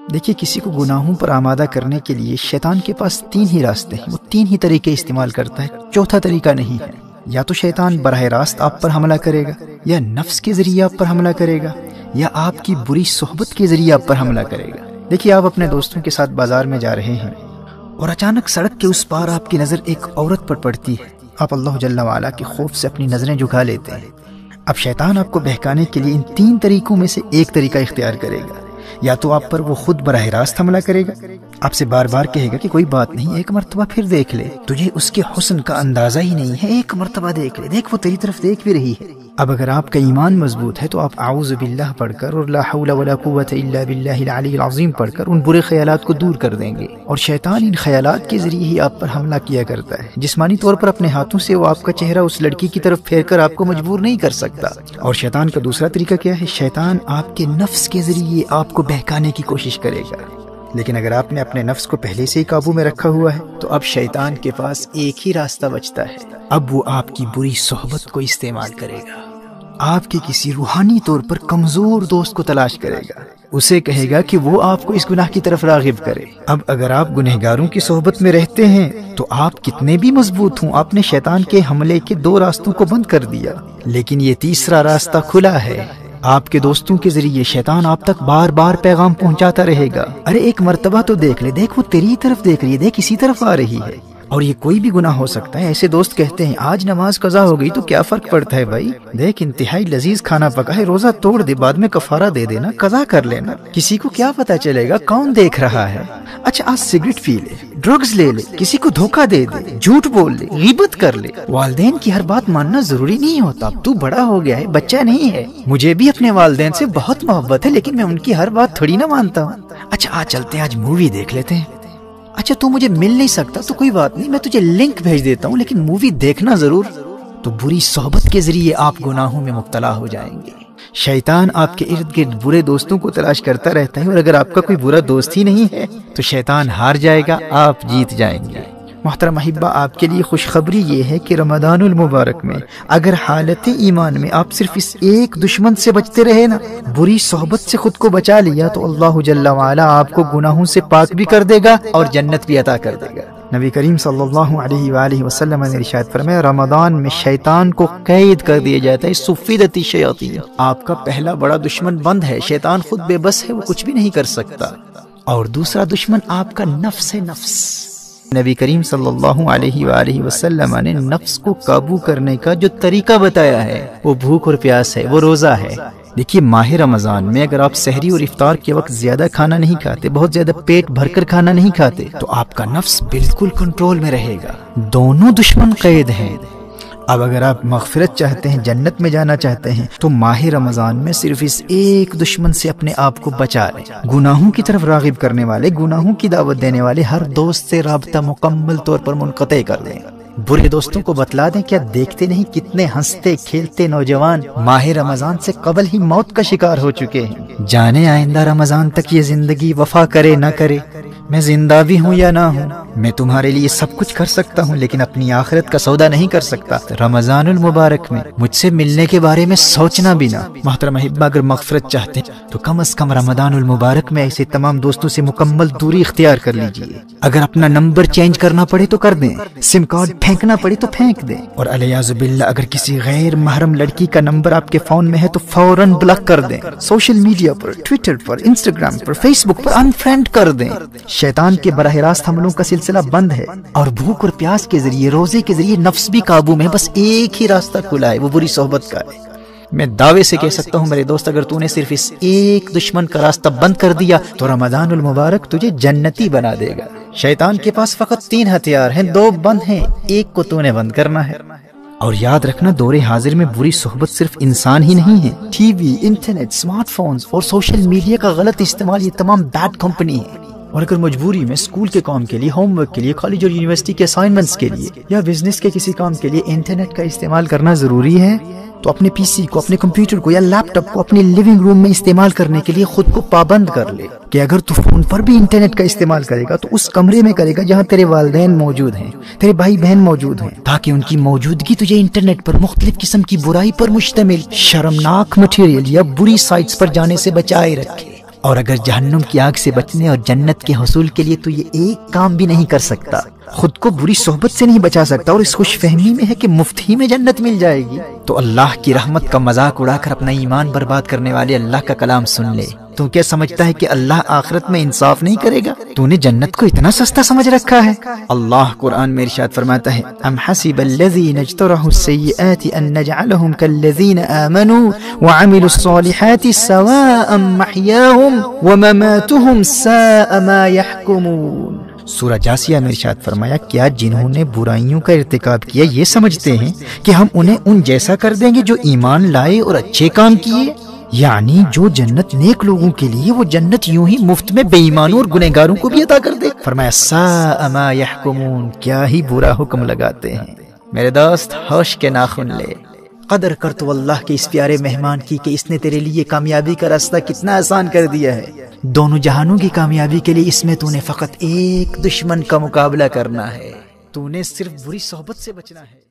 دیکھیے کسی کو گناہوں پر آمادہ کرنے کے لیے شیطان کے پاس 3 ہی راستے ہیں، وہ 3 ہی طریقے استعمال کرتا ہے، چوتھا طریقہ نہیں ہے۔ یا تو شیطان براہ راست آپ پر حملہ کرے گا، یا نفس کے ذریعے آپ پر حملہ کرے گا، یا آپ کی بری صحبت کے ذریعے آپ پر حملہ کرے گا۔ دیکھیے آپ اپنے دوستوں کے ساتھ بازار میں جا رہے ہیں اور اچانک سڑک کے اس پار آپ کی نظر ایک عورت پر پڑتی ہے، آپ اللہ جل وعلا کے خوف سے اپنی نظریں جھکا لیتے ہیں۔ اب شیطان آپ کو بہکانے کے لیے ان 3 طریقوں میں سے ایک طریقہ اختیار کرے گا۔ یا تو آپ پر وہ خود براہ راست حملہ کرے گا، آپ سے بار بار کہے گا کہ کوئی بات نہیں، ایک مرتبہ پھر دیکھ لے، تجھے اس کے حسن کا اندازہ ہی نہیں ہے، ایک مرتبہ دیکھ لے، دیکھ وہ تیری طرف دیکھ بھی رہی ہے۔ اب اگر آپ کا ایمان مضبوط ہے تو آپ اعوذ باللہ پڑھ کر اور لا حول ولا قوت الا باللہ العلی العظیم پڑھ کر ان برے خیالات کو دور کر دیں گے، اور شیطان ان خیالات کے ذریعے ہی آپ پر حملہ کیا کرتا ہے۔ جسمانی طور پر اپنے ہاتھوں سے وہ آپ کا چہرہ اس لڑکی کی طرف پھیر کر آپ کو مجبور نہیں کر سکتا۔ اور شیطان کا دوسرا طریقہ کیا ہے؟ شیطان آپ کے نفس کے ذریعے آپ کو بہکانے کی کوشش کرے گا، لیکن اگر آپ نے اپنے نفس کو پہلے سے ہی قابو میں رکھا ہوا ہے تو اب شیطان کے پاس ایک ہی راستہ بچتا ہے، اب وہ آپ کی بری صحبت کو استعمال کرے گا، آپ کے کسی روحانی طور پر کمزور دوست کو تلاش کرے گا، اسے کہے گا کہ وہ آپ کو اس گناہ کی طرف راغب کرے۔ اب اگر آپ گنہگاروں کی صحبت میں رہتے ہیں تو آپ کتنے بھی مضبوط ہوں، آپ نے شیطان کے حملے کے 2 راستوں کو بند کر دیا، لیکن یہ تیسرا راستہ کھلا ہے۔ آپ کے دوستوں کے ذریعے شیطان آپ تک بار بار پیغام پہنچاتا رہے گا، ارے ایک مرتبہ تو دیکھ لے، دیکھ وہ تیری طرف دیکھ رہی ہے، دیکھ اسی طرف آ رہی ہے۔ اور یہ کوئی بھی گناہ ہو سکتا ہے۔ ایسے دوست کہتے ہیں آج نماز قضا ہو گئی تو کیا فرق پڑتا ہے بھائی، دیکھ انتہائی لذیذ کھانا پکا ہے، روزہ توڑ دے، بعد میں کفارہ دے دینا، قضا کر لینا، کسی کو کیا پتا چلے گا کون دیکھ رہا ہے۔ اچھا آج سگریٹ پی لے، ڈرگز لے لے، کسی کو دھوکہ دے دے، جھوٹ بول لے، غیبت کر لے۔ والدین کی ہر بات ماننا ضروری نہیں ہوتا، اب تو بڑا ہو گیا ہے، بچہ نہیں ہے۔ مجھے بھی اپنے والدین سے بہت محبت ہے لیکن میں ان کی ہر بات تھوڑی نہ مانتا ہوں۔ اچھا آج چلتے ہیں، آج مووی دیکھ لیتے ہیں۔ اچھا تو مجھے مل نہیں سکتا تو کوئی بات نہیں، میں تجھے لنک بھیج دیتا ہوں لیکن مووی دیکھنا ضرور۔ تو بری صحبت کے ذریعے آپ گناہوں میں مبتلا ہو جائیں گے۔ شیطان آپ کے ارد گرد برے دوستوں کو تلاش کرتا رہتا ہے، اور اگر آپ کا کوئی برا دوست ہی نہیں ہے تو شیطان ہار جائے گا، آپ جیت جائیں گے۔ محترم احبہ، آپ کے لیے خوشخبری یہ ہے کہ رمضان المبارک میں اگر حالت ایمان میں آپ صرف اس ایک دشمن سے بچتے رہے نا، بری صحبت سے خود کو بچا لیا، تو اللہ جل وعلا آپ کو گناہوں سے پاک بھی کر دے گا اور جنت بھی عطا کر دے گا۔ نبی کریم صلی اللہ علیہ وآلہ وسلم نے ارشاد فرمایا، رمضان میں شیطان کو قید کر دیا جاتا ہے، صفدت الشیاطین، آپ کا پہلا بڑا دشمن بند ہے، شیطان خود بے بس ہے، وہ کچھ بھی نہیں کر سکتا، اور دوسرا دشمن آپ کا نفس ہے، نفس۔ نبی کریم صلی اللہ علیہ وآلہ وسلم نے نفس کو قابو کرنے کا جو طریقہ بتایا ہے وہ بھوک اور پیاس ہے، وہ روزہ ہے۔ دیکھیے ماہ رمضان میں اگر آپ سحری اور افطار کے وقت زیادہ کھانا نہیں کھاتے، بہت زیادہ پیٹ بھر کر کھانا نہیں کھاتے، تو آپ کا نفس بالکل کنٹرول میں رہے گا، دونوں دشمن قید ہیں۔ اب اگر آپ مغفرت چاہتے ہیں، جنت میں جانا چاہتے ہیں، تو ماہ رمضان میں صرف اس ایک دشمن سے اپنے آپ کو بچا لیں۔ گناہوں کی طرف راغب کرنے والے، گناہوں کی دعوت دینے والے ہر دوست سے رابطہ مکمل طور پر منقطع کر دیں۔ برے دوستوں کو بتلا دیں، کیا دیکھتے نہیں کتنے ہنستے کھیلتے نوجوان ماہ رمضان سے قبل ہی موت کا شکار ہو چکے ہیں۔ جانے آئندہ رمضان تک یہ زندگی وفا کرے نہ کرے، میں زندہ بھی ہوں یا نہ ہوں، میں تمہارے لیے سب کچھ کر سکتا ہوں لیکن اپنی آخرت کا سودا نہیں کر سکتا۔ رمضان المبارک میں مجھ سے ملنے کے بارے میں سوچنا بھی نہ۔ محترم احبہ، اگر مغفرت چاہتے ہیں تو کم از کم رمضان المبارک میں ایسے تمام دوستوں سے مکمل دوری اختیار کر لیجئے۔ اگر اپنا نمبر چینج کرنا پڑے تو کر دیں، سم کارڈ پھینکنا پڑے تو پھینک دیں، اور علیاذ باللہ اگر کسی غیر محرم لڑکی کا نمبر آپ کے فون میں ہے تو فوراً بلاک کر دیں۔ سوشل میڈیا پر، ٹویٹر پر، انسٹاگرام پر، فیس بک پر انفرینڈ کر دیں۔ شیطان کے براہ راست حملوں کا سلسلہ بند ہے، اور بھوک اور پیاس کے ذریعے، روزے کے ذریعے نفس بھی قابو میں، بس ایک ہی راستہ کھلا ہے، وہ بری صحبت کا ہے۔ میں دعوے سے کہہ سکتا ہوں میرے دوست، اگر تو نے صرف اس ایک دشمن کا راستہ بند کر دیا تو رمضان المبارک تجھے جنتی بنا دے گا۔ شیطان کے پاس فقط 3 ہتھیار ہیں، 2 بند ہیں، ایک کو تو نے بند کرنا ہے۔ اور یاد رکھنا، دور حاضر میں بری صحبت صرف انسان ہی نہیں ہے، T V, internet, smart phones اور سوشل میڈیا کا غلط استعمال، یہ تمام بیڈ کمپنی ہے۔ اور اگر مجبوری میں اسکول کے کام کے لیے، ہوم ورک کے لیے، کالج اور یونیورسٹی کے اسائنمنٹس کے لیے، یا بزنس کے کسی کام کے لیے انٹرنیٹ کا استعمال کرنا ضروری ہے، تو اپنے پی سی کو، اپنے کمپیوٹر کو یا لیپ ٹاپ کو اپنے لیونگ روم میں استعمال کرنے کے لیے خود کو پابند کر لے کہ اگر تو فون پر بھی انٹرنیٹ کا استعمال کرے گا تو اس کمرے میں کرے گا جہاں تیرے والدین موجود ہیں، تیرے بھائی بہن موجود ہیں، تاکہ ان کی موجودگی تجھے انٹرنیٹ پر مختلف قسم کی برائی پر مشتمل شرمناک مٹیریل یا بری سائٹس پر جانے سے بچائے رکھے۔ اور اگر جہنم کی آگ سے بچنے اور جنت کے حصول کے لیے تو یہ ایک کام بھی نہیں کر سکتا، خود کو بری صحبت سے نہیں بچا سکتا، اور اس خوش فہمی میں ہے کہ مفت ہی میں جنت مل جائے گی، تو اللہ کی رحمت کا مذاق اڑا کر اپنا ایمان برباد کرنے والے اللہ کا کلام سن لے۔ تو کیا سمجھتا ہے کہ اللہ آخرت میں انصاف نہیں کرے گا؟ تو نے جنت کو اتنا سستا سمجھ رکھا ہے؟ اللہ قرآن میں ارشاد فرماتا ہے، ام حسب الذین اجترحوا السیئات ان نجعلهم كالذین آمنوا وعملوا الصالحات سواء محیاهم ومماتهم ساء ما يحکمون۔ سورہ جاسیہ میں ارشاد فرمایا، کیا جنہوں نے برائیوں کا ارتکاب کیا یہ سمجھتے ہیں کہ ہم انہیں ان جیسا کر دیں گے جو ایمان لائے اور اچھے کام کیے؟ یعنی جو جنت نیک لوگوں کے لیے، وہ جنت یوں ہی مفت میں بے ایمانوں اور گنہگاروں کو بھی عطا کر دے۔ فرمایا ساء ما یحکمون، کیا ہی برا حکم لگاتے ہیں۔ میرے دوست ہوش کے ناخن لے، قدر کر تو اللہ کے اس پیارے مہمان کی کہ اس نے تیرے لیے کامیابی کا راستہ کتنا آسان کر دیا ہے۔ دونوں جہانوں کی کامیابی کے لیے اس میں تو نے فقط ایک دشمن کا مقابلہ کرنا ہے، تو نے صرف بری صحبت سے بچنا ہے۔